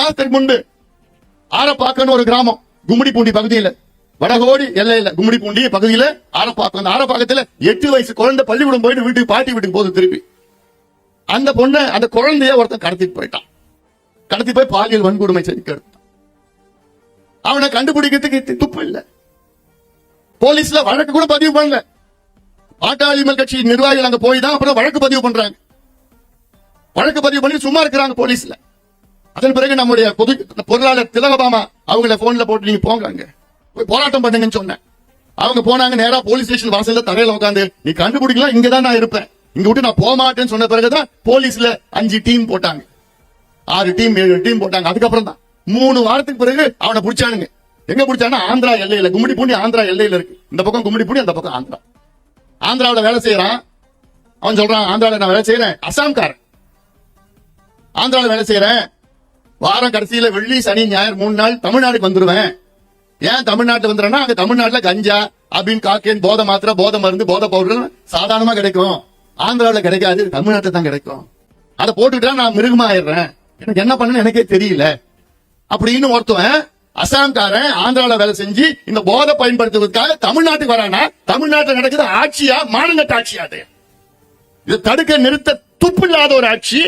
மாசத்துக்கு முன்பு ஆரப்பாக்கன்னு ஒரு கிராமம், கும்மிடிப்பூண்டி பகுதியில, வடகோடி எல்லையில கும்மிடிப்பூண்டி பகுதியில ஆரப்பாக்கம். அந்த ஆரப்பாக்கத்துல 8 வயசு குழந்தை பள்ளிக்கூடம் போயிட்டு வீட்டுக்கு பாட்டி வீட்டுக்கு போகுது. திருப்பி அந்த பொண்ணை, அந்த குழந்தைய ஒருத்தன் கடத்திட்டு போயிட்டான். கடத்தி போய் பாலியல் வன்கொடுமை செய்து அவனை கண்டுபிடிக்கிறதுக்கு துப்பு இல்ல. போலீஸ்ல வழக்கு கூட பதிவு பண்ணல. பாட்டாளி மக்கள் கட்சி நிர்வாகிகள் அங்க போய் தான் அப்புறம் வழக்கு பதிவு பண்றாங்க. வழக்கு பதிவு பண்ணி சும்மா இருக்கிறாங்க போலீஸ்ல. அதன் பிறகு நம்முடைய பொருளாளர் திலகபாமா அவங்கள போன்ல போட்டு நீங்க போங்க அங்க போய் போராட்டம் பண்ணுங்கன்னு சொன்னேன். அவங்க போனாங்க. நேரா போலீஸ் ஸ்டேஷன் வாசல்ல தரையில உட்காந்து, நீ கண்டுபிடிக்கலாம், இங்கதான் நான் இருப்பேன், இங்க விட்டு நான் போக மாட்டேன்னு சொன்ன பிறகுதான் போலீஸ்ல 5 டீம் போட்டாங்க, 6 டீம் 7 டீம் போட்டாங்க. அதுக்கப்புறம் தான் 3 வாரத்துக்கு பிறகு அவனை பிடிச்சானுங்க. எங்க பிடிச்சானா ஆந்திரா எல்லையில, கும்மிடிப்பூண்டி ஆந்திரா எல்லையில இருக்கு. இந்த பக்கம் கும்மிடிப்பூண்டி, அந்த பக்கம் ஆந்திரா. ஆந்திராவில வேலை செய்யறான். அவன் சொல்றான், ஆந்திராவில நான் வேலை செய்யறேன், அசாம்காரன், ஆந்திராவில வேலை செய்யறேன், வாரம் கடைசியில வெள்ளி சனி ஞாயிறு 3 நாள் தமிழ்நாடுக்கு வந்துருவேன். ஏன் தமிழ்நாட்டு வந்துடுறேன்னா, அங்க தமிழ்நாட்டுல கஞ்சா அப்படின்னு காக்கேன், போதை மாத்திரை, போதை மருந்து, போதை பவுடர் சாதாரணமா கிடைக்கும். ஆந்திராவில கிடைக்காது, தமிழ்நாட்டுல தான் கிடைக்கும். அதை போட்டுக்கிட்டா நான் மிருகமா ஆயிடுறேன், எனக்கு என்ன பண்ணு எனக்கே தெரியல அப்படின்னு ஒருத்தவன் அசாம்காரன் ஆந்திராவில வேலை செஞ்சு இந்த போதை பயன்படுத்துவதற்காக தமிழ்நாட்டுக்கு வரானா, தமிழ்நாட்டில் நடக்குது ஆட்சியா, மாநில ஆட்சியா? இது தடுக்க நிறுத்த துப்பு இல்லாத ஒரு ஆட்சி.